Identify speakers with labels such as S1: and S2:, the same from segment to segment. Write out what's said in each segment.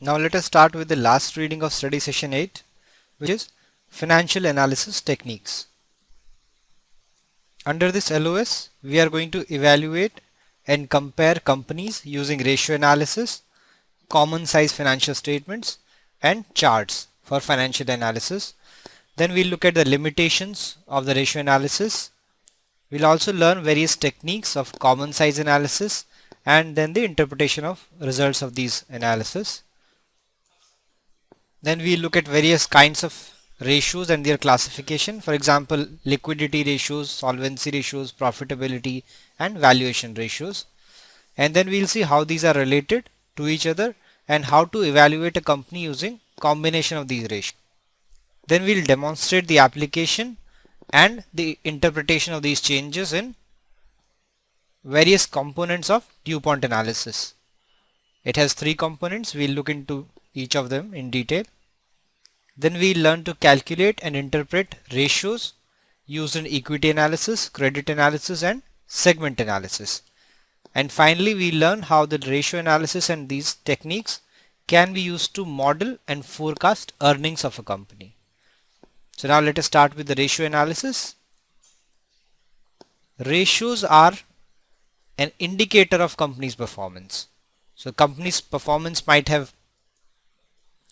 S1: Now let us start with the last reading of study session 8, which is Financial Analysis Techniques. Under this LOS, we are going to evaluate and compare companies using ratio analysis, common size financial statements, and charts for financial analysis. Then we'll look at the limitations of the ratio analysis. We'll also learn various techniques of common size analysis and then the interpretation of results of these analysis. Then we look at various kinds of ratios and their classification. For example, liquidity ratios, solvency ratios, profitability, and valuation ratios. And then we'll see how these are related to each other and how to evaluate a company using combination of these ratios. Then we'll demonstrate the application and the interpretation of these changes in various components of DuPont analysis. It has 3 components. We'll look into each of them in detail. Then we learn to calculate and interpret ratios used in equity analysis, credit analysis, and segment analysis. And finally, we learn how the ratio analysis and these techniques can be used to model and forecast earnings of a company. So now let us start with the ratio analysis. Ratios are an indicator of company's performance. So company's performance might have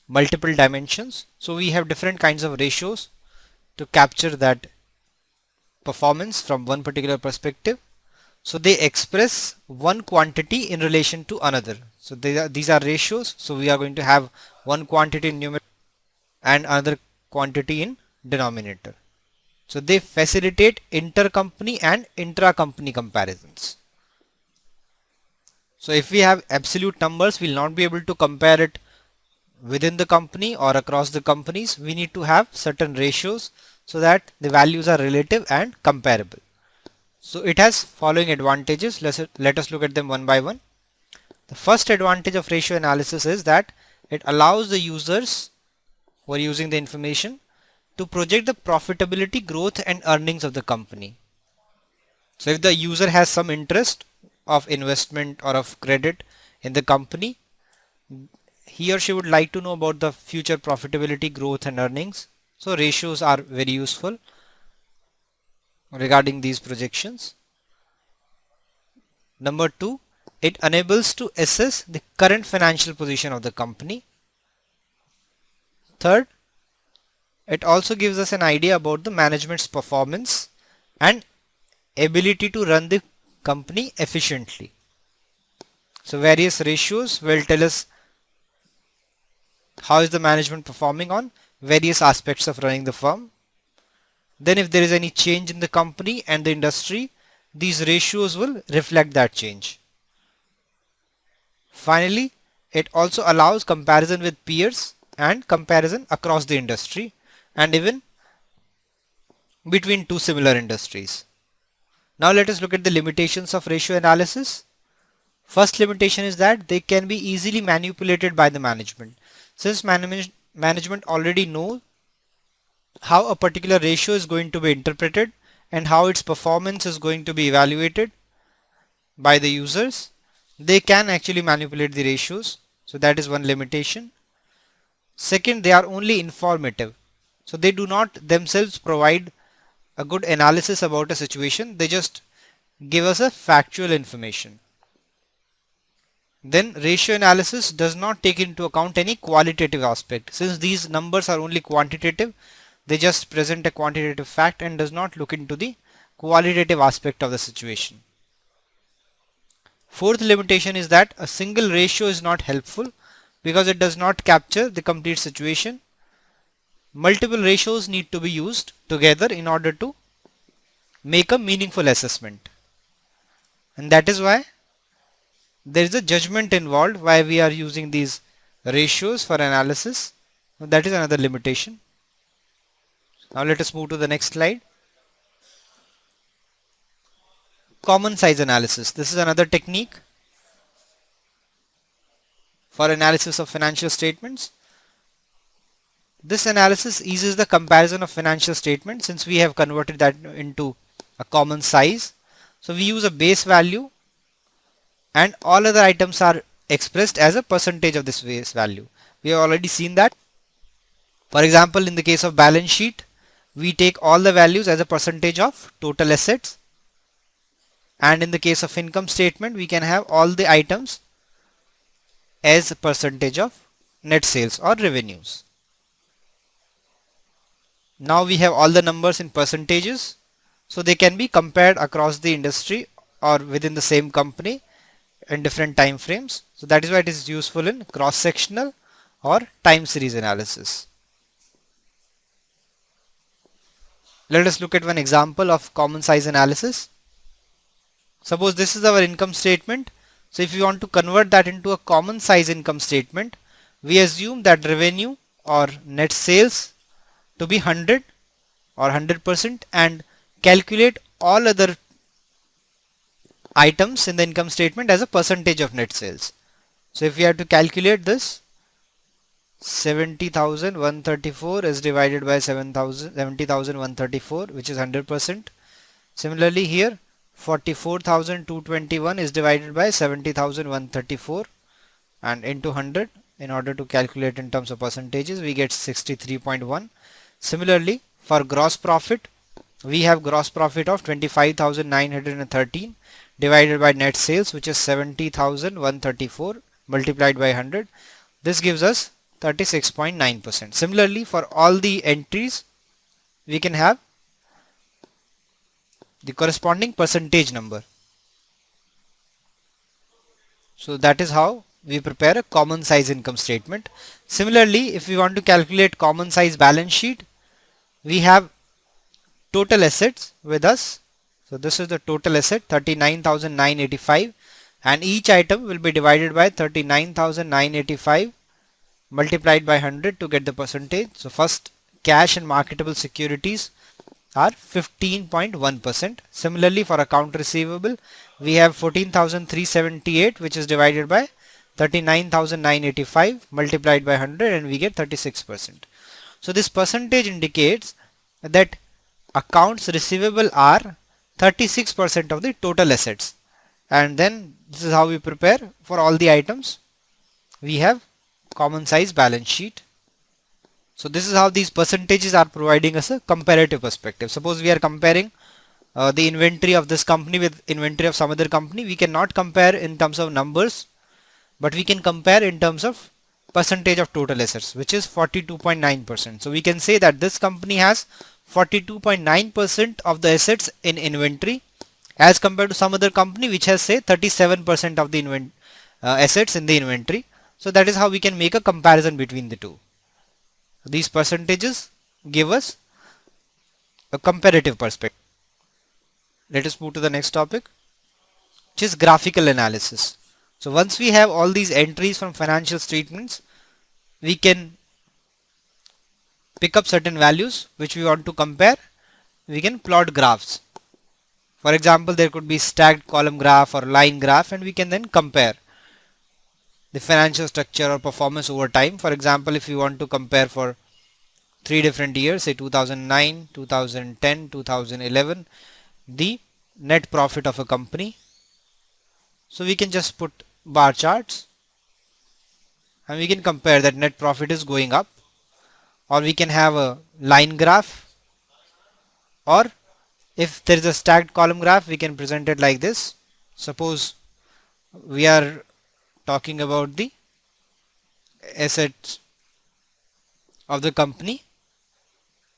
S1: multiple dimensions. So we have different kinds of ratios to capture that performance from one particular perspective. So they express one quantity in relation to another. So these are ratios. So we are going to have one quantity in numerator and another quantity in denominator. So they facilitate intercompany and intra-company comparisons. So if we have absolute numbers, we'll not be able to compare it within the company or across the companies. We need to have certain ratios so that the values are relative and comparable. So it has following advantages. Let us look at them one by one. The first advantage of ratio analysis is that it allows the users who are using the information to project the profitability, growth, and earnings of the company. So if the user has some interest of investment or of credit in the company, he or she would like to know about the future profitability, growth, and earnings. So ratios are very useful regarding these projections. Number 2, it enables to assess the current financial position of the company. Third, it also gives us an idea about the management's performance and ability to run the company efficiently. So various ratios will tell us how is the management performing on various aspects of running the firm. Then if there is any change in the company and the industry, these ratios will reflect that change. Finally, it also allows comparison with peers and comparison across the industry and even between two similar industries. Now let us look at the limitations of ratio analysis. First limitation is that they can be easily manipulated by the management. Since management already know how a particular ratio is going to be interpreted and how its performance is going to be evaluated by the users, they can actually manipulate the ratios. So that is one limitation. Second, they are only informative. So they do not themselves provide a good analysis about a situation. They just give us a factual information. Then ratio analysis does not take into account any qualitative aspect. Since these numbers are only quantitative, they just present a quantitative fact and does not look into the qualitative aspect of the situation. Fourth limitation is that a single ratio is not helpful because it does not capture the complete situation. Multiple ratios need to be used together in order to make a meaningful assessment. And that is why there is a judgment involved why we are using these ratios for analysis. That is another limitation. Now let us move to the next slide. Common size analysis. This is another technique for analysis of financial statements. This analysis eases the comparison of financial statements since we have converted that into a common size. So we use a base value and all other items are expressed as a percentage of this base value. We have already seen that. For example, in the case of balance sheet, we take all the values as a percentage of total assets, and in the case of income statement, we can have all the items as a percentage of net sales or revenues. Now we have all the numbers in percentages, so they can be compared across the industry or within the same company in different time frames. So that is why it is useful in cross-sectional or time series analysis. Let us look at one example of common size analysis. Suppose this is our income statement. So if you want to convert that into a common size income statement, we assume that revenue or net sales to be 100 or 100% and calculate all other items in the income statement as a percentage of net sales. So if we have to calculate this, 70,134 is divided by 70,134, which is 100%. Similarly here, 44,221 is divided by 70,134 and into 100. In order to calculate in terms of percentages, we get 63.1. Similarly, for gross profit, we have gross profit of 25,913 divided by net sales, which is 70,134 multiplied by 100. This gives us 36.9%. Similarly, for all the entries, we can have the corresponding percentage number. So that is how we prepare a common size income statement. Similarly, if we want to calculate common size balance sheet, we have total assets with us. So this is the total asset, 39,985, and each item will be divided by 39,985 multiplied by 100 to get the percentage. So first, cash and marketable securities are 15.1%. Similarly, for account receivable, we have 14,378, which is divided by 39,985 multiplied by 100, and we get 36%. So this percentage indicates that accounts receivable are 36% of the total assets. And then this is how we prepare for all the items. We have common size balance sheet. So this is how these percentages are providing us a comparative perspective. Suppose we are comparing the inventory of this company with inventory of some other company. We cannot compare in terms of numbers, but we can compare in terms of percentage of total assets, which is 42.9%. So we can say that this company has 42.9% of the assets in inventory as compared to some other company which has, say, 37% of the assets in the inventory. So that is how we can make a comparison between the two. These percentages give us a comparative perspective. Let us move to the next topic, which is graphical analysis. So once we have all these entries from financial statements, we can pick up certain values which we want to compare. We can plot graphs. For example, there could be stacked column graph or line graph, and we can then compare the financial structure or performance over time. For example, if you want to compare for 3 different years, say 2009, 2010, 2011, the net profit of a company. So we can just put bar charts and we can compare that net profit is going up, or we can have a line graph, or if there is a stacked column graph, we can present it like this. Suppose we are talking about the assets of the company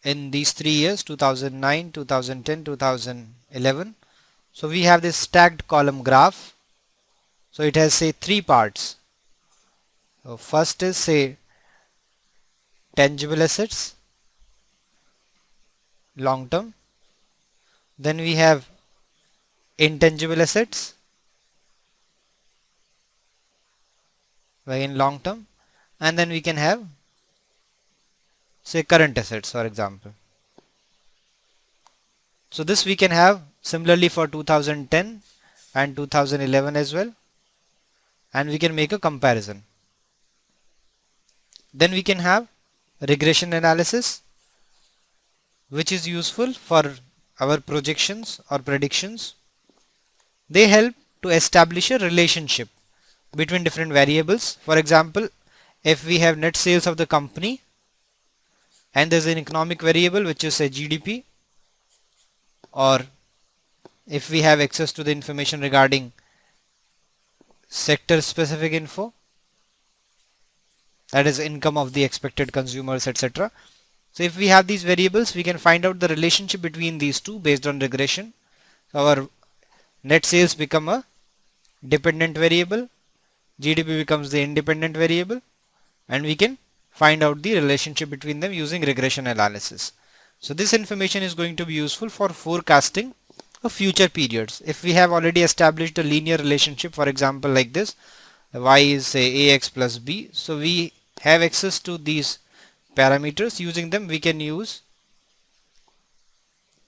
S1: in these 3 years, 2009, 2010, 2011. So we have this stacked column graph. So it has, say, 3 parts. So first is, say, tangible assets, long term. Then we have intangible assets, again long term, and then we can have, say, current assets, for example. So this we can have similarly for 2010 and 2011 as well, and we can make a comparison. Then we can have regression analysis, which is useful for our projections or predictions. They help to establish a relationship between different variables. For example, if we have net sales of the company and there's an economic variable which is a GDP, or if we have access to the information regarding sector specific info, that is income of the expected consumers, etc. So if we have these variables, we can find out the relationship between these two based on regression. Our net sales become a dependent variable, GDP becomes the independent variable, and we can find out the relationship between them using regression analysis. So this information is going to be useful for forecasting of future periods. If we have already established a linear relationship, for example like this, y is say ax plus b, so we have access to these parameters. Using them we can use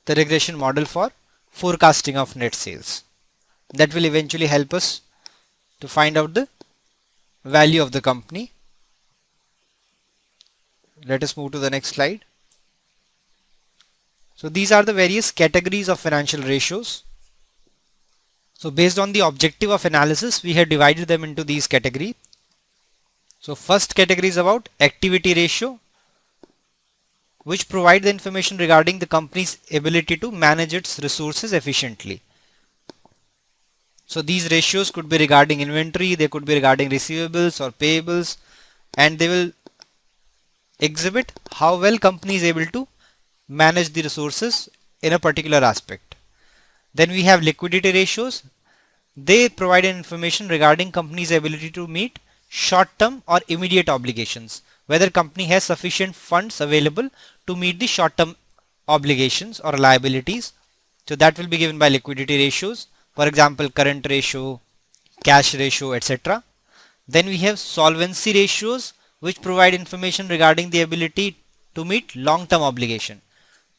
S1: the regression model for forecasting of net sales. That will eventually help us to find out the value of the company. Let us move to the next slide. So these are the various categories of financial ratios. So based on the objective of analysis, we have divided them into these categories. So first category is about activity ratio, which provide the information regarding the company's ability to manage its resources efficiently. So these ratios could be regarding inventory, they could be regarding receivables or payables, and they will exhibit how well company is able to manage the resources in a particular aspect. Then we have liquidity ratios. They provide information regarding company's ability to meet short-term or immediate obligations, whether company has sufficient funds available to meet the short-term obligations or liabilities. So that will be given by liquidity ratios, for example current ratio, cash ratio, etc. Then we have solvency ratios, which provide information regarding the ability to meet long-term obligation,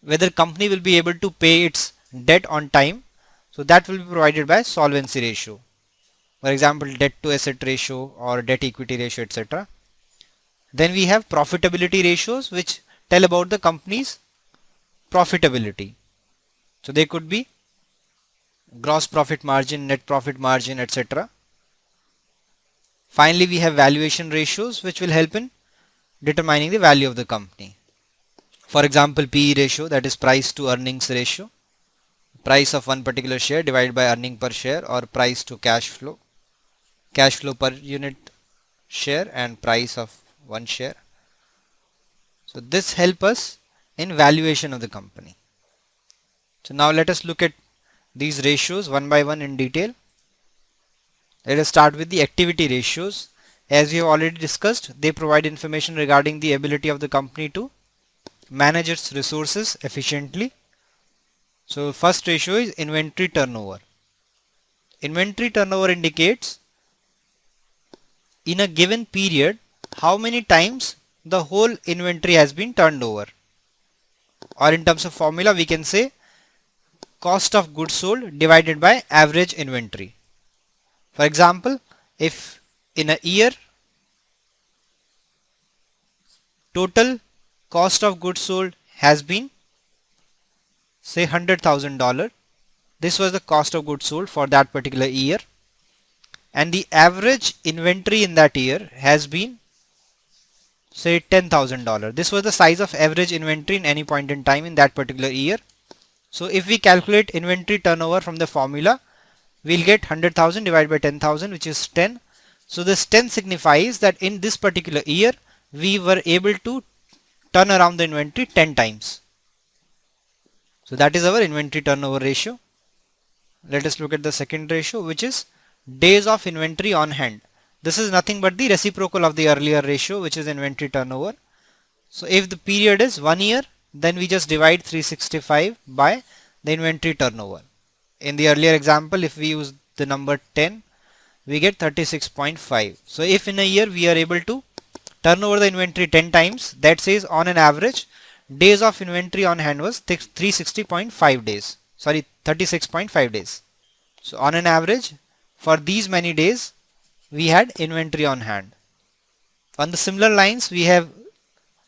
S1: whether company will be able to pay its debt on time. So that will be provided by solvency ratio, for example debt to asset ratio or debt equity ratio, etc. Then we have profitability ratios, which tell about the company's profitability. So they could be gross profit margin, net profit margin, etc. Finally, we have valuation ratios, which will help in determining the value of the company. For example, PE ratio, that is price to earnings ratio, price of one particular share divided by earning per share, or price to cash flow per unit share, and price of one share. So this helps us in valuation of the company. So now let us look at these ratios one by one in detail. Let us start with the activity ratios. As we have already discussed, they provide information regarding the ability of the company to manage its resources efficiently. So first ratio is inventory turnover. Inventory turnover indicates in a given period how many times the whole inventory has been turned over, or in terms of formula we can say cost of goods sold divided by average inventory. For example, if in a year total cost of goods sold has been say $100,000, this was the cost of goods sold for that particular year, and the average inventory in that year has been say $10,000. This was the size of average inventory in any point in time in that particular year. So if we calculate inventory turnover from the formula, we'll get 100,000 divided by 10,000, which is 10. So this 10 signifies that in this particular year we were able to turn around the inventory 10 times. So that is our inventory turnover ratio. Let us look at the second ratio, which is days of inventory on hand. This is nothing but the reciprocal of the earlier ratio, which is inventory turnover. So if the period is 1 year, then we just divide 365 by the inventory turnover. In the earlier example, if we use the number 10, we get 36.5. So if in a year we are able to turn over the inventory 10 times, that says on an average days of inventory on hand was 360.5 days. Sorry, 36.5 days. So on an average for these many days we had inventory on hand. On the similar lines, we have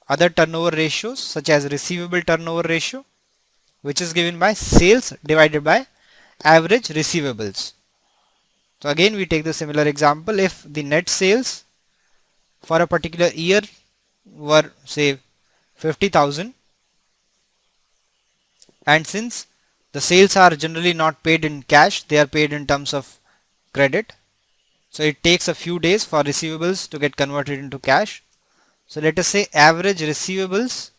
S1: other turnover ratios such as receivable turnover ratio, which is given by sales divided by average receivables. So again we take the similar example. If the net sales for a particular year were say 50,000, and since the sales are generally not paid in cash, they are paid in terms of credit. So it takes a few days for receivables to get converted into cash. So let us say average receivables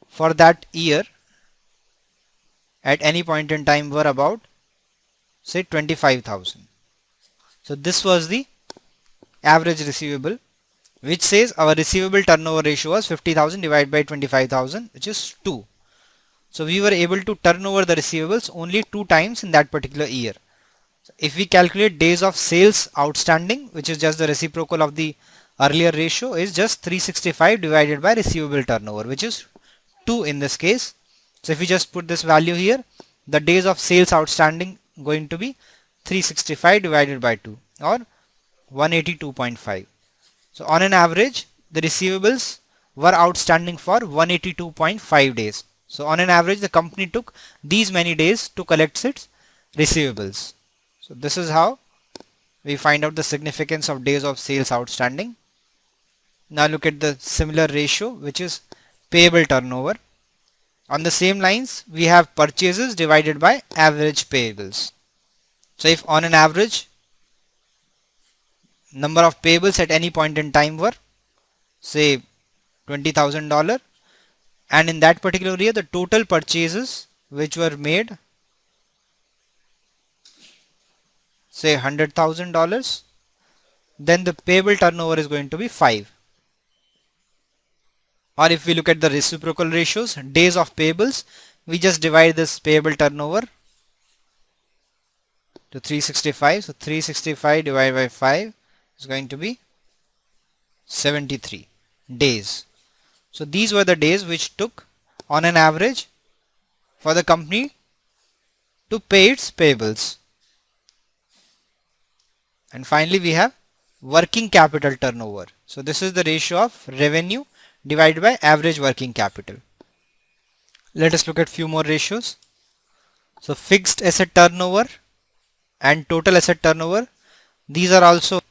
S1: for that year at any point in time were about say 25,000. So this was the average receivable, which says our receivable turnover ratio was 50,000 divided by 25,000, which is 2. So we were able to turn over the receivables only 2 times in that particular year. So if we calculate days of sales outstanding, which is just the reciprocal of the earlier ratio, is just 365 divided by receivable turnover, which is 2 in this case. So if we just put this value here, the days of sales outstanding going to be 365 divided by 2, or 182.5. So on an average, the receivables were outstanding for 182.5 days. So on an average, the company took these many days to collect its receivables. So this is how we find out the significance of days of sales outstanding. Now look at the similar ratio, which is payable turnover. On the same lines, we have purchases divided by average payables. So if on an average, number of payables at any point in time were say $20,000, and in that particular year the total purchases which were made say $100,000, then the payable turnover is going to be 5. Or if we look at the reciprocal ratios, days of payables, we just divide this payable turnover to 365. So 365 divided by 5 is going to be 73 days. So these were the days which took on an average for the company to pay its payables. And finally we have working capital turnover. So this is the ratio of revenue divided by average working capital. Let us look at few more ratios. So fixed asset turnover and total asset turnover, these are also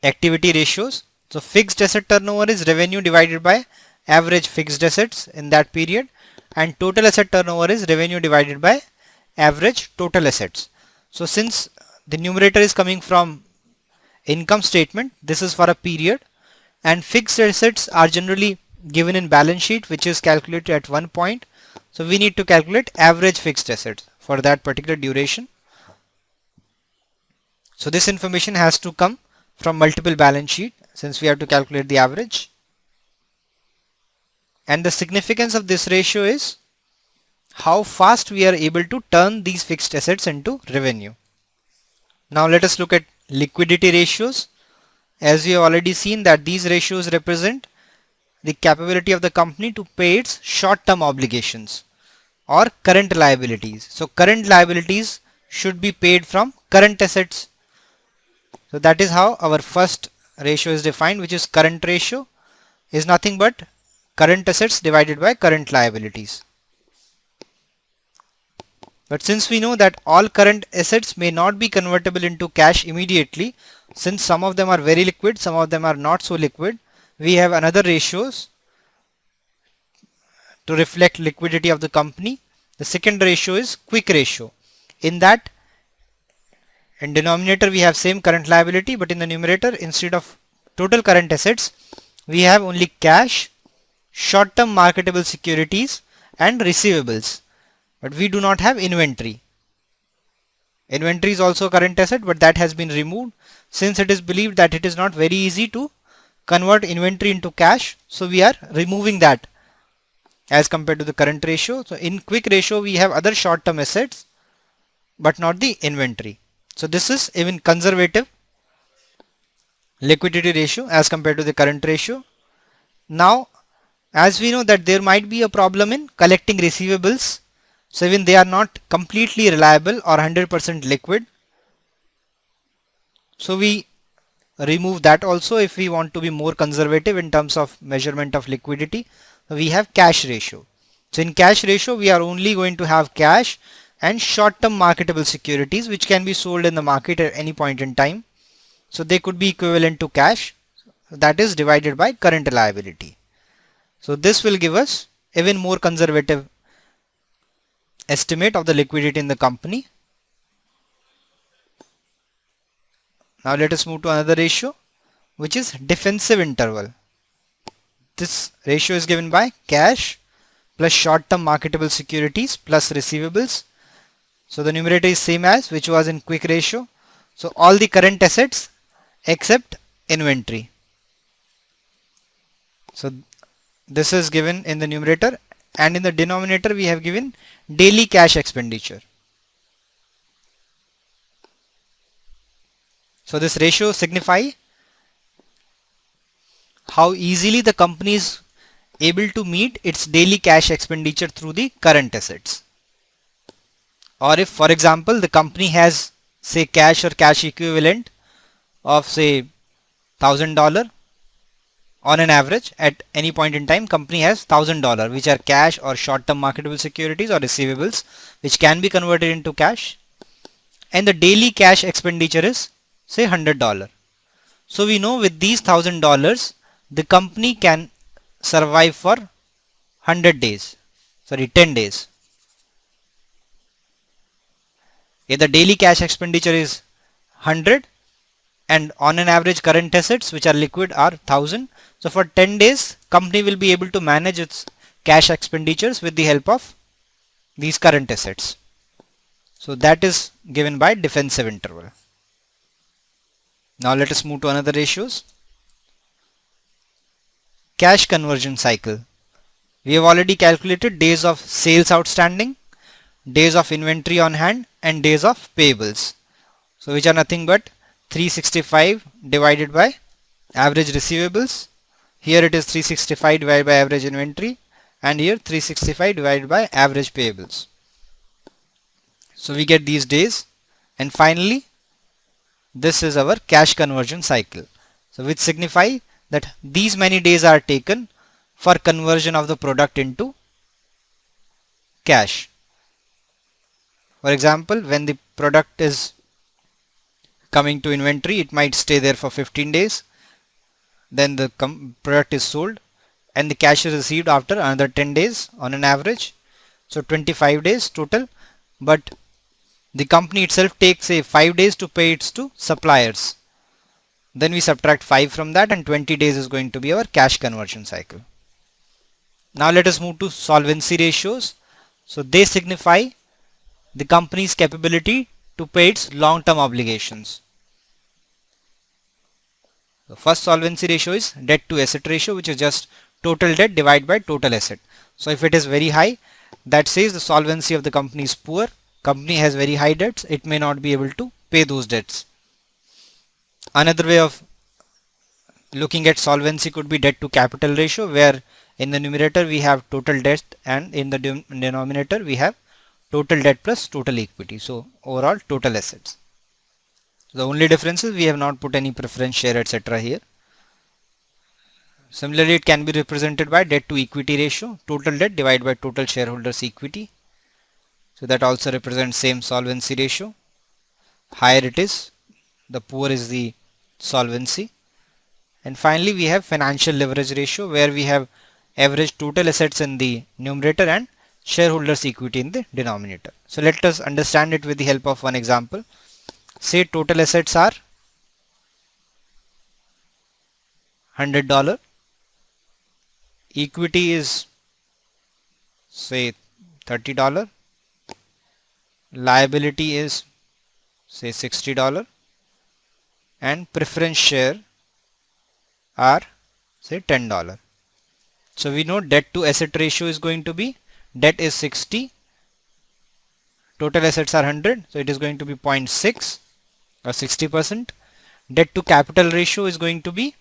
S1: activity ratios. So fixed asset turnover is revenue divided by average fixed assets in that period, and total asset turnover is revenue divided by average total assets. So since the numerator is coming from income statement, this is for a period, and fixed assets are generally given in balance sheet, which is calculated at one point. So we need to calculate average fixed assets for that particular duration. So this information has to come from multiple balance sheet, since we have to calculate the average. And the significance of this ratio is how fast we are able to turn these fixed assets into revenue. Now let us look at liquidity ratios. As we have already seen that these ratios represent the capability of the company to pay its short-term obligations or current liabilities. So current liabilities should be paid from current assets. So that is how our first ratio is defined, which is current ratio is nothing but current assets divided by current liabilities. But since we know that all current assets may not be convertible into cash immediately, since some of them are very liquid, some of them are not so liquid, we have another ratios to reflect liquidity of the company. The second ratio is quick ratio. In that, in denominator we have same current liability, but in the numerator, instead of total current assets, we have only cash, short-term marketable securities and receivables. But we do not have inventory. Inventory is also current asset, but that has been removed since it is believed that it is not very easy to convert inventory into cash. So we are removing that as compared to the current ratio. So in quick ratio we have other short-term assets but not the inventory. So this is even conservative liquidity ratio as compared to the current ratio. Now as we know that there might be a problem in collecting receivables, so even they are not completely reliable or 100% liquid, so we remove that also if we want to be more conservative in terms of measurement of liquidity. We have cash ratio. So in cash ratio we are only going to have cash and short-term marketable securities which can be sold in the market at any point in time. So they could be equivalent to cash. that is divided by current liability. So this will give us even more conservative estimate of the liquidity in the company. Now let us move to another ratio, which is defensive interval. This ratio is given by cash plus short-term marketable securities plus receivables. So the numerator is same as which was in quick ratio. So all the current assets except inventory. So this is given in the numerator, and in the denominator we have given daily cash expenditure. So this ratio signify how easily the company is able to meet its daily cash expenditure through the current assets. Or if, for example, the company has say cash or cash equivalent of say $1,000 on an average at any point in time, company has $1,000 which are cash or short-term marketable securities or receivables which can be converted into cash, and the daily cash expenditure is say $100. So we know with these $1,000 the company can survive for 10 days. If the daily cash expenditure is 100 and on an average current assets which are liquid are 1000, so for 10 days company will be able to manage its cash expenditures with the help of these current assets. So that is given by defensive interval. Now let us move to another ratios. Cash conversion cycle. We have already calculated days of sales outstanding, days of inventory on hand, and days of payables. So which are nothing but 365 divided by average receivables. Here it is 365 divided by average inventory, and here 365 divided by average payables. So we get these days, and finally this is our cash conversion cycle. So which signify that these many days are taken for conversion of the product into cash. For example, when the product is coming to inventory, it might stay there for 15 days. Then the product is sold and the cash is received after another 10 days on an average. So 25 days total. But the company itself takes say 5 days to pay its to suppliers. Then we subtract 5 from that, and 20 days is going to be our cash conversion cycle. Now let us move to solvency ratios. So they signify the company's capability to pay its long-term obligations. The first solvency ratio is debt to asset ratio, which is just total debt divided by total asset. So if it is very high, that says the solvency of the company is poor. Company has very high debts, it may not be able to pay those debts. Another way of looking at solvency could be debt to capital ratio, where in the numerator we have total debt and in the denominator we have total debt plus total equity. So overall total assets. The only difference is we have not put any preference share etc. here. Similarly, it can be represented by debt to equity ratio, total debt divided by total shareholders equity. So that also represents same solvency ratio. Higher it is, the poor is the solvency. And finally we have financial leverage ratio, where we have average total assets in the numerator and shareholders equity in the denominator. So let us understand it with the help of one example. Say total assets are $100, equity is say $30, liability is say $60, and preference share are say $10. So we know debt to asset ratio is going to be, debt is 60, total assets are 100, so it is going to be 0.6 or 60%. Debt to capital ratio is going to be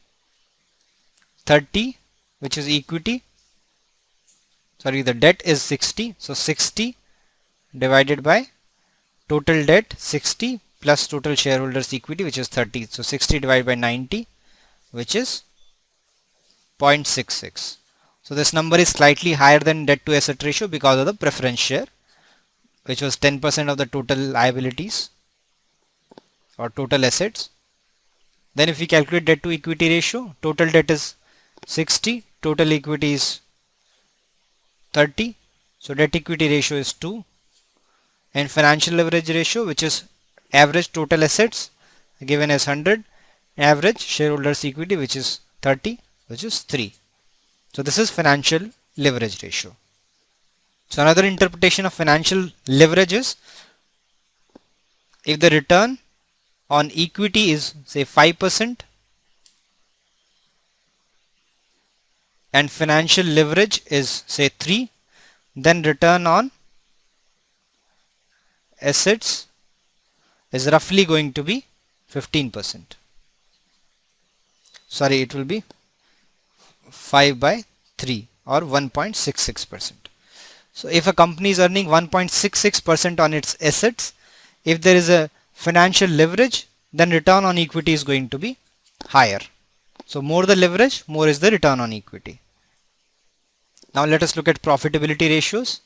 S1: 30, which is equity. Sorry, the debt is 60, so 60 divided by total debt 60 plus total shareholders equity, which is 30. So 60 divided by 90, which is 0.66. So this number is slightly higher than debt to asset ratio because of the preference share, which was 10% of the total liabilities or total assets. Then if we calculate debt to equity ratio, total debt is 60, total equity is 30. So debt equity ratio is 2. And financial leverage ratio, which is average total assets given as 100, average shareholders equity, which is 30, which is 3. So this is financial leverage ratio. So another interpretation of financial leverage is if the return on equity is say 5% and financial leverage is say 3, then return on assets is roughly going to be 15%. Sorry, it will be 5 by 3 or 1.66%. So if a company is earning 1.66% on its assets, if there is a financial leverage, then return on equity is going to be higher. So more the leverage, more is the return on equity. Now let us look at profitability ratios.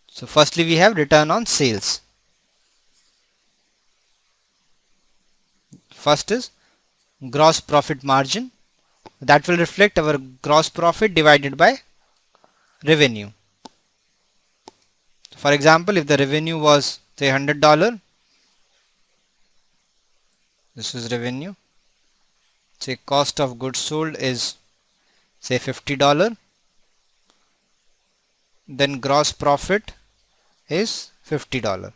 S1: So firstly we have return on sales. First is gross profit margin. That will reflect our gross profit divided by revenue. For example, if the revenue was say $100, this is revenue. Say cost of goods sold is say $50, then gross profit is $50.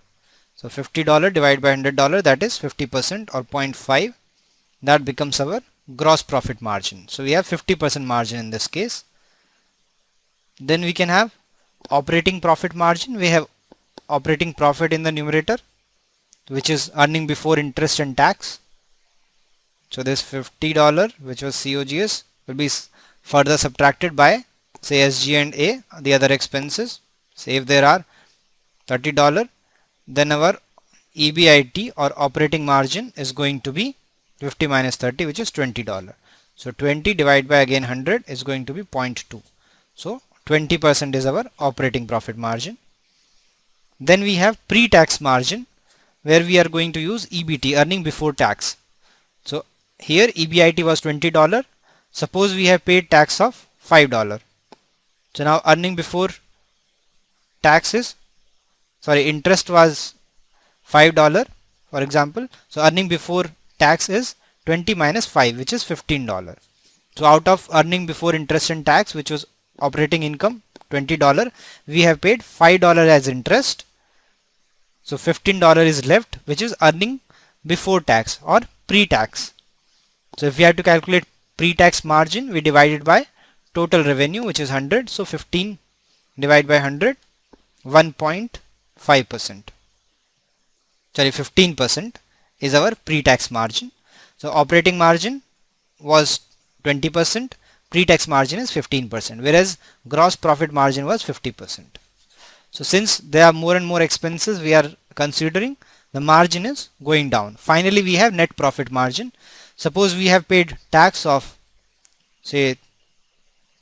S1: So $50 divided by $100, that is 50% or 0.5. That becomes our gross profit margin. So we have 50% margin in this case. Then we can have operating profit margin. We have operating profit in the numerator, which is earning before interest and tax. So this $50, which was COGS, will be further subtracted by say SG&A, the other expenses. Say if there are $30, then our EBIT or operating margin is going to be 50 minus 30, which is $20. So 20 divided by again 100 is going to be 0.2. So 20% is our operating profit margin. Then we have pre-tax margin, where we are going to use EBT, earning before tax. So here EBIT was $20. Suppose we have paid tax of $5. So now earning before tax is, sorry, interest was $5 for example. So earning before tax is 20 minus 5, which is $15. So out of earning before interest and tax, which was operating income $20, we have paid $5 as interest. So $15 is left, which is earning before tax or pre-tax. So if we have to calculate pre-tax margin, we divide it by total revenue, which is 100. So 15 divided by 100, 1.5%. Sorry, 15% is our pre-tax margin. So operating margin was 20%, pre-tax margin is 15%, whereas gross profit margin was 50%. So since there are more and more expenses we are considering, the margin is going down. Finally, we have net profit margin. Suppose we have paid tax of say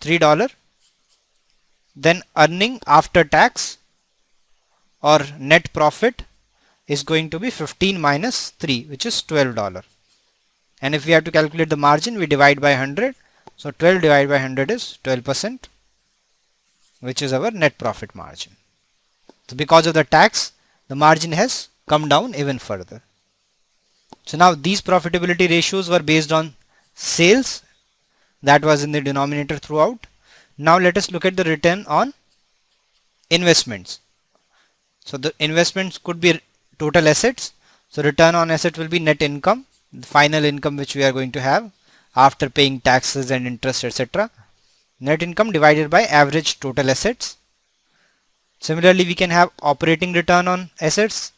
S1: $3, then earning after tax or net profit is going to be 15 minus 3, which is $12. And if we have to calculate the margin, we divide by 100. So 12 divided by 100 is 12%, which is our net profit margin. So because of the tax, the margin has come down even further. So now these profitability ratios were based on sales, that was in the denominator throughout. Now let us look at the return on investments. So the investments could be total assets. So return on asset will be net income, the final income which we are going to have after paying taxes and interest, etc. Net income divided by average total assets. Similarly, we can have operating return on assets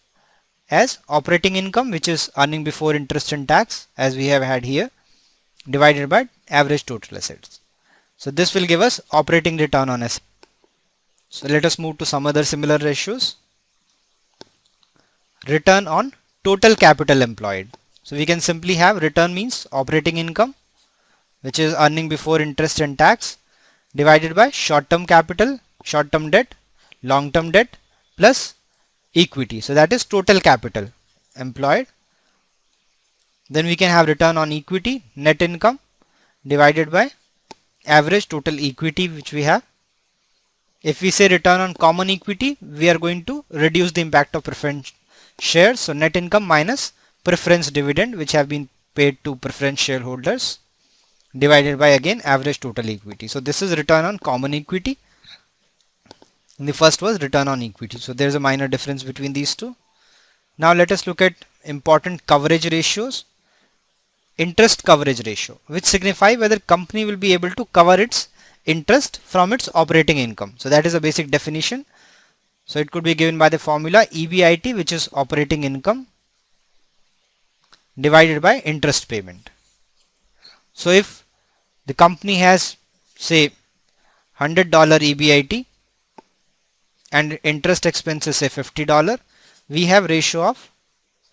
S1: as operating income, which is earning before interest and tax, as we have had here, divided by average total assets. So this will give us operating return on assets. So let us move to some other similar ratios. Return on total capital employed. So we can simply have return means operating income, which is earning before interest and tax, divided by short-term capital, short-term debt, long-term debt plus equity. So that is total capital employed Then we can have return on equity, net income divided by average total equity which we have. If we say return on common equity, we are going to reduce the impact of preference shares. So net income minus preference dividend which have been paid to preference shareholders divided by again average total equity. So this is return on common equity. And the first was return on equity. So there is a minor difference between these two. Now let us look at important coverage ratios. Interest coverage ratio, which signify whether company will be able to cover its interest from its operating income. So that is a basic definition. So it could be given by the formula EBIT, which is operating income divided by interest payment. So if the company has say $100 EBIT and interest expenses say $50, we have ratio of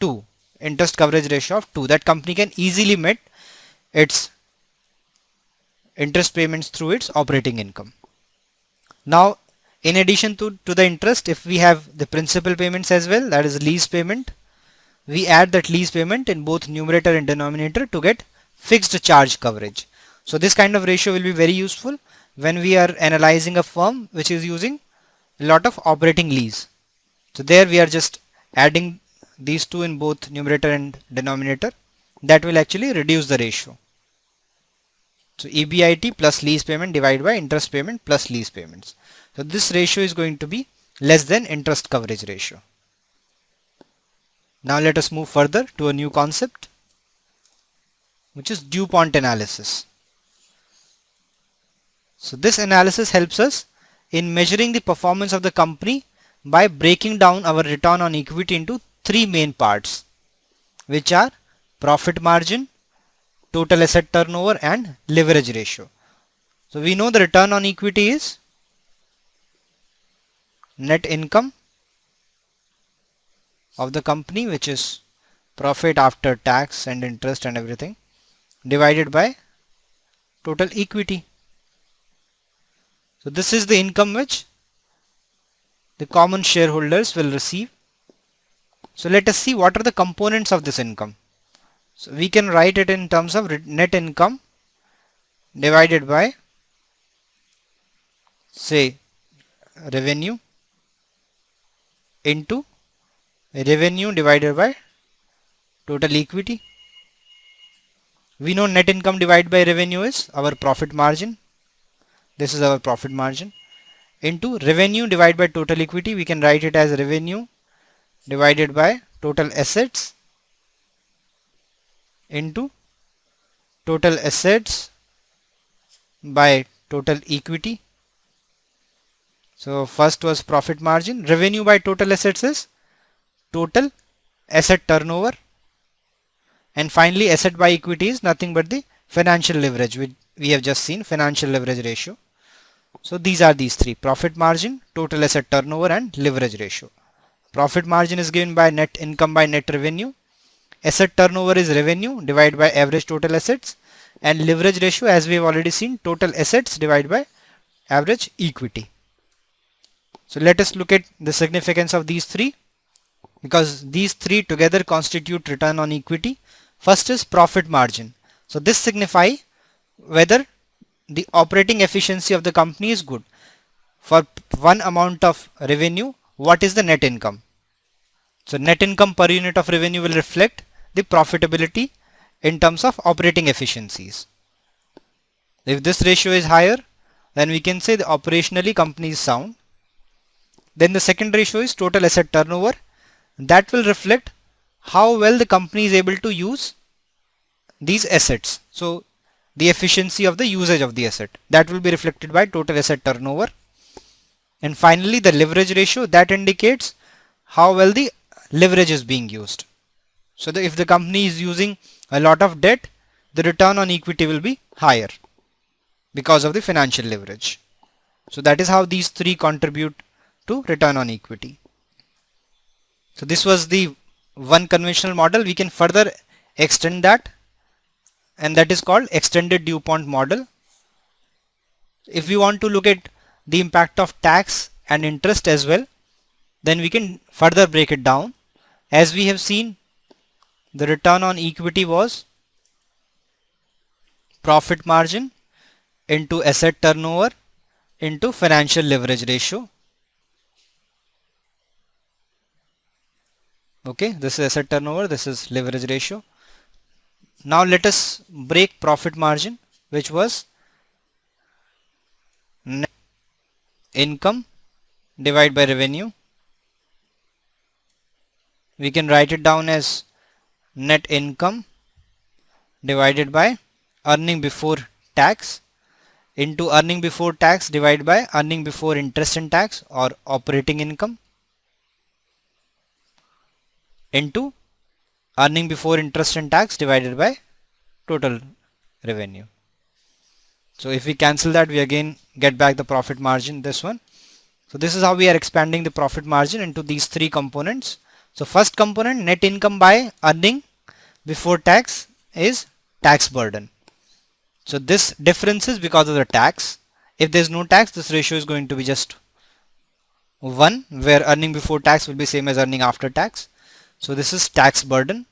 S1: 2, interest coverage ratio of 2. That company can easily meet its interest payments through its operating income. Now in addition to the interest, if we have the principal payments as well, that is lease payment, we add that lease payment in both numerator and denominator to get fixed charge coverage. So this kind of ratio will be very useful when we are analyzing a firm which is using a lot of operating lease. So there we are just adding these two in both numerator and denominator. That will actually reduce the ratio. So EBIT plus lease payment divided by interest payment plus lease payments. So this ratio is going to be less than interest coverage ratio. Now let us move further to a new concept, which is DuPont analysis. So this analysis helps us in measuring the performance of the company by breaking down our return on equity into 3 main parts, which are profit margin, total asset turnover and leverage ratio. So we know the return on equity is net income of the company, which is profit after tax and interest and everything, divided by total equity. So this is the income which the common shareholders will receive. So let us see what are the components of this income. So we can write it in terms of net income divided by say revenue into revenue divided by total equity. We know net income divided by revenue is our profit margin. This is our profit margin. Into revenue divided by total equity, we can write it as revenue divided by total assets into total assets by total equity. So first was profit margin. Revenue by total assets is total asset turnover, and finally asset by equity is nothing but the financial leverage, which we have just seen, financial leverage ratio. So these are these three: profit margin, total asset turnover and leverage ratio. Profit margin is given by net income by net revenue. Asset turnover is revenue divided by average total assets, and leverage ratio, as we have already seen, total assets divided by average equity. So let us look at the significance of these three, because these three together constitute return on equity. First is profit margin. So this signifies whether the operating efficiency of the company is good. For one amount of revenue, what is the net income? So net income per unit of revenue will reflect the profitability in terms of operating efficiencies. If this ratio is higher, then we can say the operationally company is sound. Then the second ratio is total asset turnover. That will reflect how well the company is able to use these assets. So the efficiency of the usage of the asset, that will be reflected by total asset turnover. And finally the leverage ratio, that indicates how well the leverage is being used. So if the company is using a lot of debt, the return on equity will be higher because of the financial leverage. So that is how these three contribute to return on equity. So this was the one conventional model. We can further extend that, and that is called extended DuPont model. If we want to look at the impact of tax and interest as well, then we can further break it down. As we have seen, the return on equity was profit margin into asset turnover into financial leverage ratio. Okay, this is asset turnover, this is leverage ratio. Now let us break profit margin, which was net income divided by revenue. We can write it down as net income divided by earning before tax into earning before tax divided by earning before interest and tax or operating income into earning before interest and tax divided by total revenue. So if we cancel that, we again get back the profit margin, this one. So this is how we are expanding the profit margin into these three components. So first component, net income by earning before tax, is tax burden. So this difference is because of the tax. If there is no tax, this ratio is going to be just 1, where earning before tax will be same as earning after tax. So this is tax burden.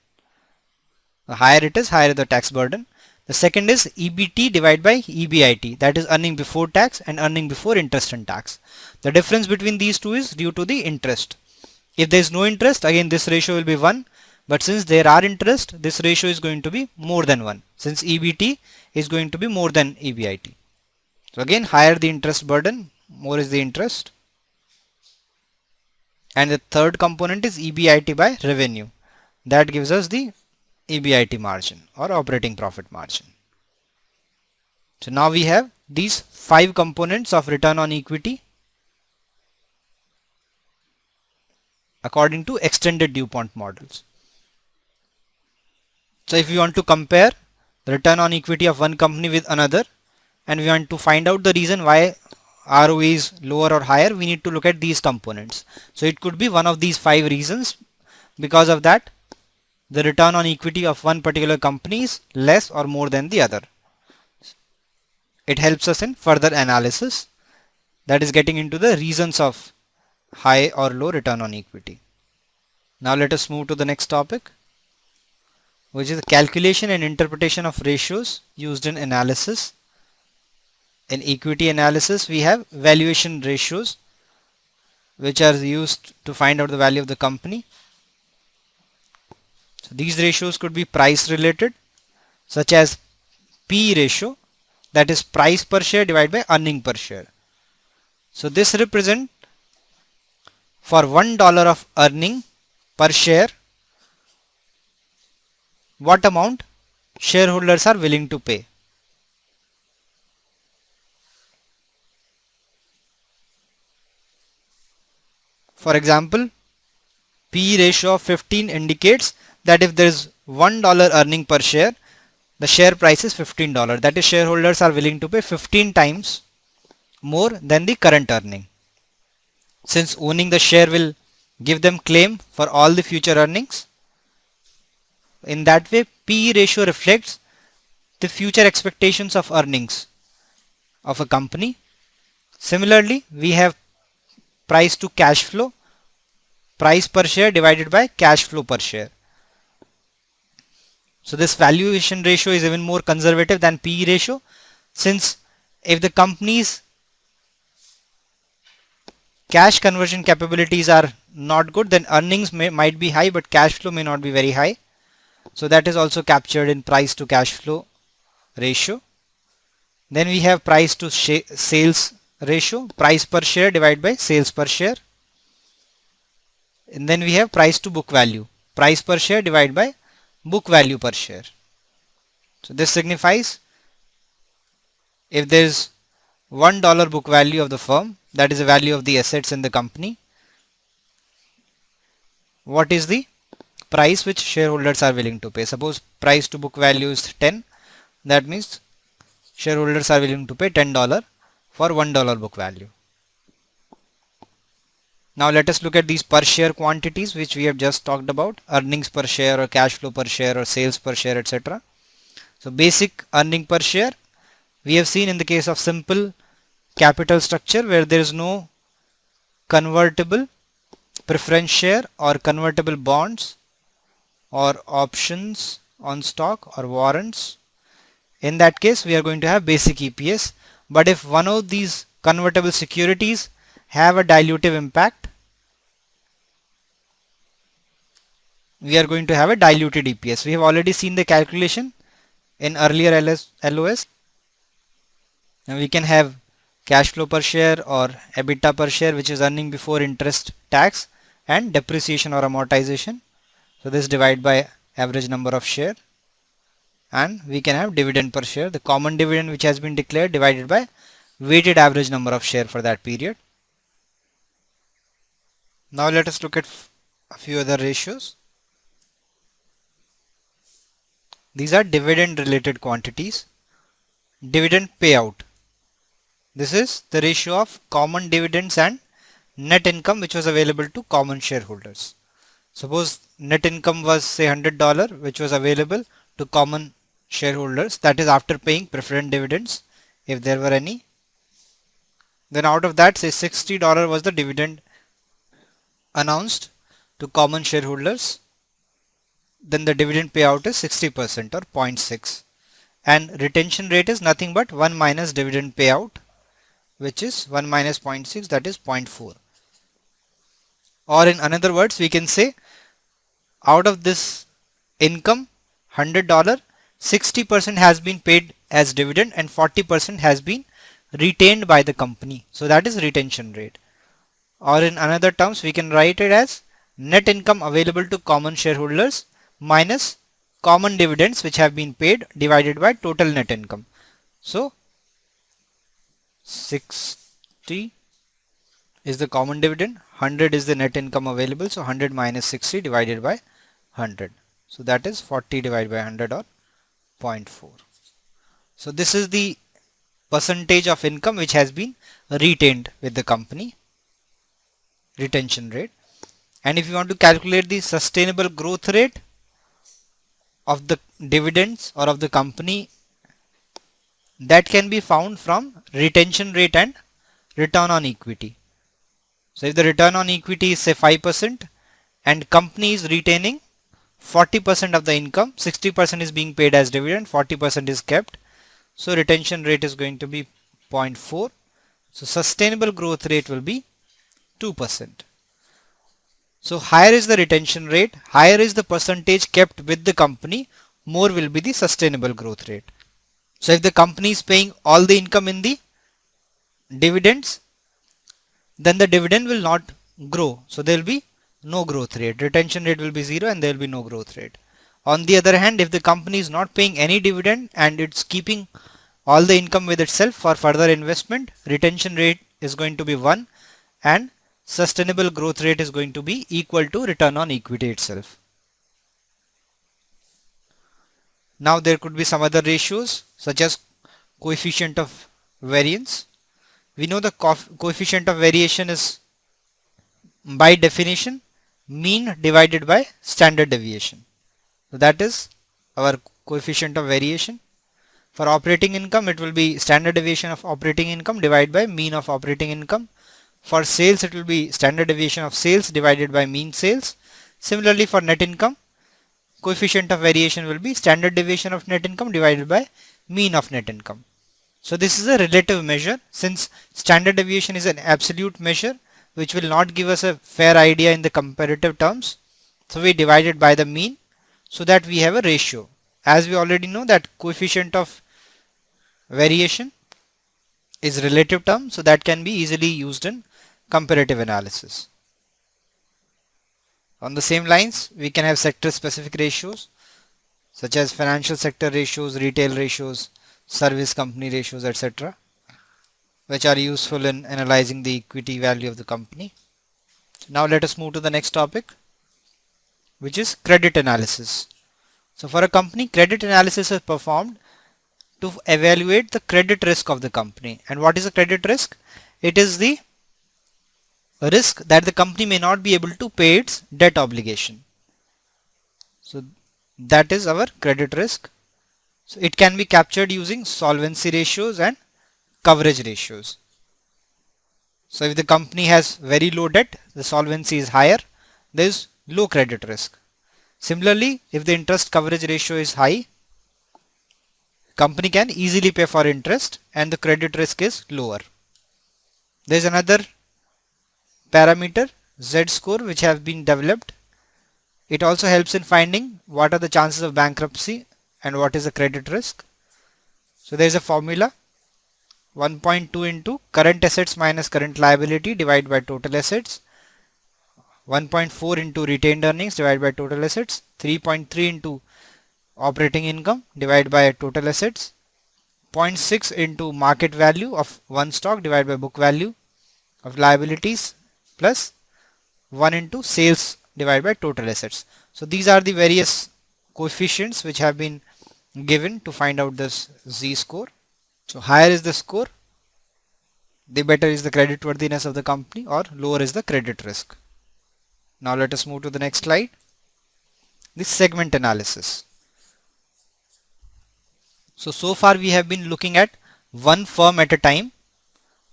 S1: The higher it is, higher the tax burden. The second is EBT divided by EBIT, that is earning before tax and earning before interest and tax. The difference between these two is due to the interest. If there is no interest, again this ratio will be 1, but since there are interest, this ratio is going to be more than 1, since EBT is going to be more than EBIT. So again, higher the interest burden, more is the interest. And the third component is EBIT by revenue. That gives us the EBIT margin or operating profit margin. So now we have these 5 components of return on equity according to extended DuPont models. So if we want to compare the return on equity of one company with another, and we want to find out the reason why ROE is lower or higher, we need to look at these components. So it could be one of these 5 reasons. Because of that, the return on equity of one particular company is less or more than the other. It helps us in further analysis, that is getting into the reasons of high or low return on equity. Now let us move to the next topic, which is the calculation and interpretation of ratios used in analysis. In equity analysis, we have valuation ratios, which are used to find out the value of the company. So these ratios could be price related, such as P ratio, that is price per share divided by earning per share. So this represents for $1 of earning per share, what amount shareholders are willing to pay. For example, P ratio of 15 indicates that if there is $1 earning per share, the share price is $15. That is, shareholders are willing to pay 15 times more than the current earning. Since owning the share will give them claim for all the future earnings, in that way PE ratio reflects the future expectations of earnings of a company. Similarly, we have price to cash flow, price per share divided by cash flow per share. So this valuation ratio is even more conservative than PE ratio, since if the company's cash conversion capabilities are not good, then earnings might be high but cash flow may not be very high. So that is also captured in price to cash flow ratio. Then we have price to sales ratio, price per share divided by sales per share. And then we have price to book value, price per share divided by book value per share. So this signifies if there is $1 book value of the firm, that is the value of the assets in the company, what is the price which shareholders are willing to pay. Suppose price to book value is 10, that means shareholders are willing to pay $10 for $1 book value. Now let us look at these per share quantities which we have just talked about, earnings per share or cash flow per share or sales per share, etc. So basic earning per share we have seen in the case of simple capital structure where there is no convertible preference share or convertible bonds or options on stock or warrants, in that case we are going to have basic EPS. But if one of these convertible securities have a dilutive impact, we are going to have a diluted EPS. We have already seen the calculation in earlier LOS, and we can have cash flow per share or EBITDA per share, which is earning before interest, tax and depreciation or amortization. So this divide by average number of share, and we can have dividend per share, the common dividend which has been declared divided by weighted average number of share for that period. Now let us look at a few other ratios. These are dividend related quantities. Dividend payout. This is the ratio of common dividends and net income which was available to common shareholders. Suppose net income was say $100 which was available to common shareholders, that is after paying preferred dividends if there were any. Then out of that, say $60 was the dividend announced to common shareholders. Then the dividend payout is 60% or 0.6, and retention rate is nothing but 1 minus dividend payout, which is 1 minus 0.6, that is 0.4. Or in other words, we can say out of this income $100, 60% has been paid as dividend and 40% has been retained by the company. So that is retention rate. Or in another terms, we can write it as net income available to common shareholders minus common dividends which have been paid divided by total net income. So 60 is the common dividend, 100 is the net income available, so 100 minus 60 divided by 100. So that is 40 divided by 100 or 0.4. So this is the percentage of income which has been retained with the company, retention rate. And if you want to calculate the sustainable growth rate of the dividends or of the company, that can be found from retention rate and return on equity. So if the return on equity is say 5% and company is retaining 40% of the income, 60% is being paid as dividend, 40% is kept. So retention rate is going to be 0.4. So sustainable growth rate will be 2%. So higher is the retention rate, higher is the percentage kept with the company, more will be the sustainable growth rate. So if the company is paying all the income in the dividends, then the dividend will not grow. So there will be no growth rate. Retention rate will be 0 and there will be no growth rate. On the other hand, if the company is not paying any dividend and it's keeping all the income with itself for further investment, retention rate is going to be 1 and sustainable growth rate is going to be equal to return on equity itself. Now there could be some other ratios such as coefficient of variance. We know the coefficient of variation is by definition mean divided by standard deviation. So that is our coefficient of variation. For operating income, it will be standard deviation of operating income divided by mean of operating income. For sales, it will be standard deviation of sales divided by mean sales. Similarly, for net income, coefficient of variation will be standard deviation of net income divided by mean of net income. So this is a relative measure, since standard deviation is an absolute measure which will not give us a fair idea in the comparative terms. So we divide it by the mean so that we have a ratio. As we already know that coefficient of variation is relative term, so that can be easily used in comparative analysis. On the same lines, we can have sector specific ratios such as financial sector ratios, retail ratios, service company ratios, etc., which are useful in analyzing the equity value of the company. Now let us move to the next topic, which is credit analysis. So for a company, credit analysis is performed to evaluate the credit risk of the company. And what is a credit risk? It is the risk that the company may not be able to pay its debt obligation. So that is our credit risk. So it can be captured using solvency ratios and coverage ratios. So if the company has very low debt, the solvency is higher, there is low credit risk. Similarly, if the interest coverage ratio is high, company can easily pay for interest and the credit risk is lower. There is another parameter Z score which has been developed. It also helps in finding what are the chances of bankruptcy and what is the credit risk. So there is a formula 1.2 into current assets minus current liability divided by total assets, 1.4 into retained earnings divided by total assets, 3.3 into operating income divided by total assets, 0.6 into market value of one stock divided by book value of liabilities, plus 1 into sales divided by total assets. So these are the various coefficients which have been given to find out this Z score. So higher is the score, the better is the credit worthiness of the company, or lower is the credit risk. Now let us move to the next slide. This segment analysis. So far we have been looking at one firm at a time.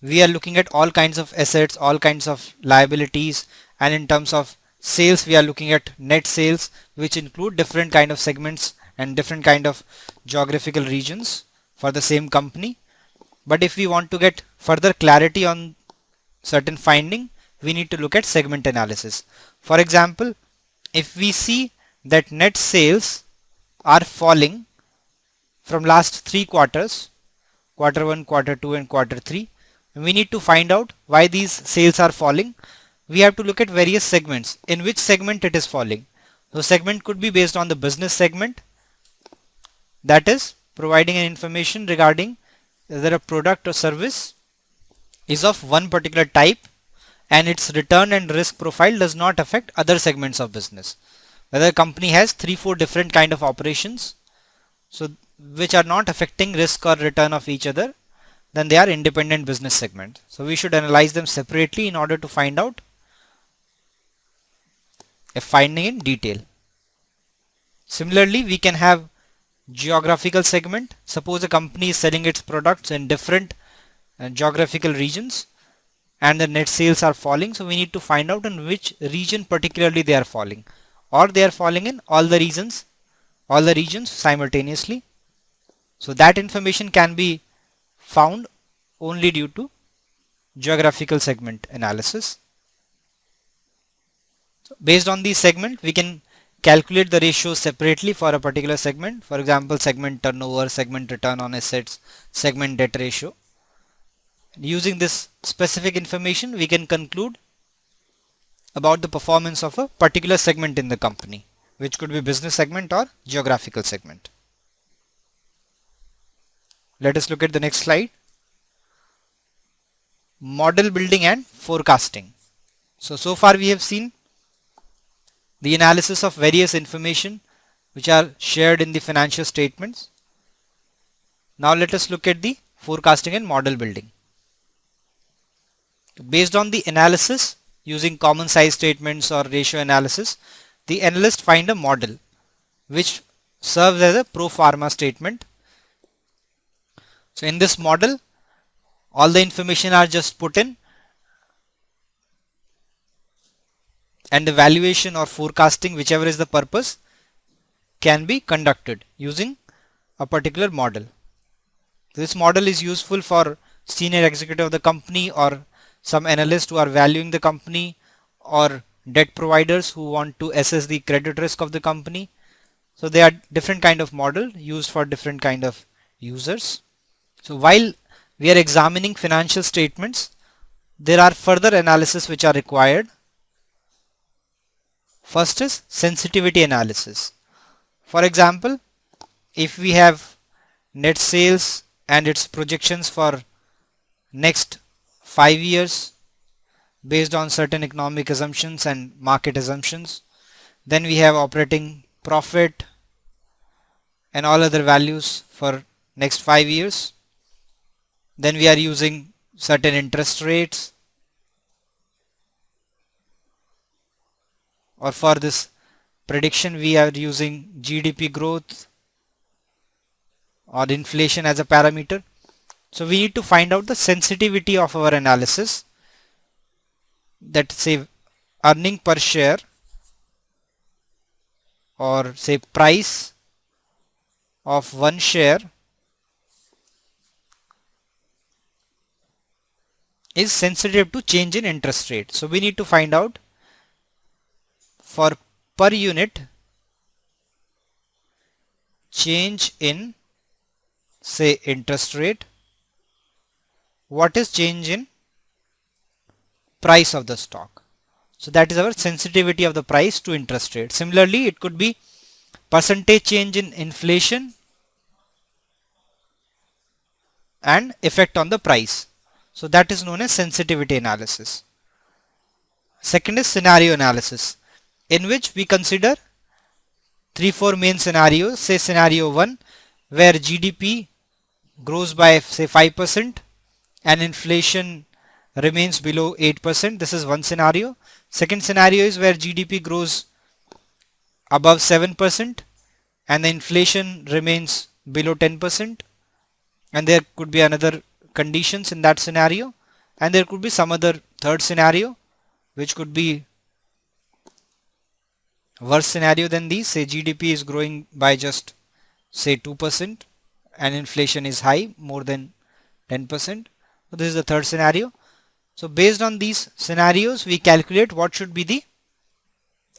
S1: We are looking at all kinds of assets, all kinds of liabilities, and in terms of sales we are looking at net sales, which include different kind of segments and different kind of geographical regions for the same company. But if we want to get further clarity on certain finding, we need to look at segment analysis. For example, if we see that net sales are falling from last 3 quarters, quarter 1, quarter 2 and quarter 3, we need to find out why these sales are falling. We have to look at various segments, in which segment it is falling. So segment could be based on the business segment, that is providing an information regarding whether a product or service is of one particular type and its return and risk profile does not affect other segments of business. Whether a company has 3-4 different kind of operations, so which are not affecting risk or return of each other, then they are independent business segment. So we should analyze them separately in order to find out a finding in detail. Similarly, we can have geographical segment. Suppose a company is selling its products in different geographical regions and the net sales are falling, so we need to find out in which region particularly they are falling, or they are falling in all the regions simultaneously. So that information can be found only due to geographical segment analysis. So based on the segment, we can calculate the ratios separately for a particular segment. For example, segment turnover, segment return on assets, segment debt ratio. Using this specific information, we can conclude about the performance of a particular segment in the company, which could be business segment or geographical segment. Let us look at the next slide. Model building and forecasting. So far we have seen the analysis of various information which are shared in the financial statements. Now let us look at the forecasting and model building. Based on the analysis using common size statements or ratio analysis, the analyst find a model which serves as a pro forma statement. So in this model, all the information are just put in and the valuation or forecasting, whichever is the purpose, can be conducted using a particular model. This model is useful for senior executive of the company or some analysts who are valuing the company, or debt providers who want to assess the credit risk of the company. So there are different kind of model used for different kind of users. So while we are examining financial statements, there are further analysis which are required. First is sensitivity analysis. For example, if we have net sales and its projections for next 5 years based on certain economic assumptions and market assumptions, then we have operating profit and all other values for next 5 years. Then we are using certain interest rates, or for this prediction we are using GDP growth or inflation as a parameter. So we need to find out the sensitivity of our analysis, that say earning per share or say price of one share is sensitive to change in interest rate. So we need to find out for per unit change in say interest rate, what is change in price of the stock. So that is our sensitivity of the price to interest rate. Similarly, it could be percentage change in inflation and effect on the price. So that is known as sensitivity analysis. Second is scenario analysis, in which we consider 3-4 main scenarios. Say scenario 1 where GDP grows by say 5% and inflation remains below 8%. This is one scenario. Second scenario is where GDP grows above 7% and the inflation remains below 10%, and there could be another conditions in that scenario, and there could be some other third scenario which could be worse scenario than these. Say GDP is growing by just say 2% and inflation is high, more than 10%. So this is the third scenario. So based on these scenarios, we calculate what should be the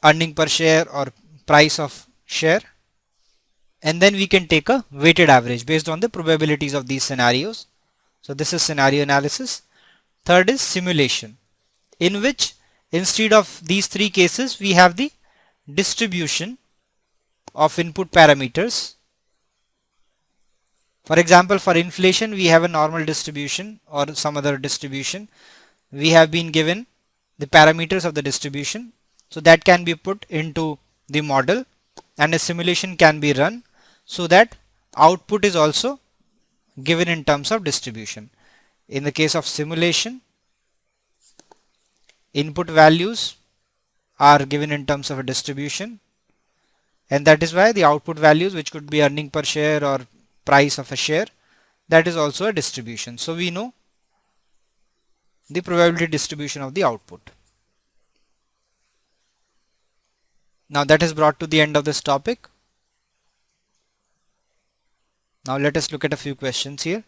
S1: earning per share or price of share, and then we can take a weighted average based on the probabilities of these scenarios. So this is scenario analysis. Third is simulation, in which instead of these three cases we have the distribution of input parameters. For example, for inflation we have a normal distribution or some other distribution. We have been given the parameters of the distribution, so that can be put into the model and a simulation can be run so that output is also given in terms of distribution. In the case of simulation, input values are given in terms of a distribution, and that is why the output values, which could be earning per share or price of a share, that is also a distribution. So we know the probability distribution of the output. Now that is brought to the end of this topic. Now let us look at a few questions here.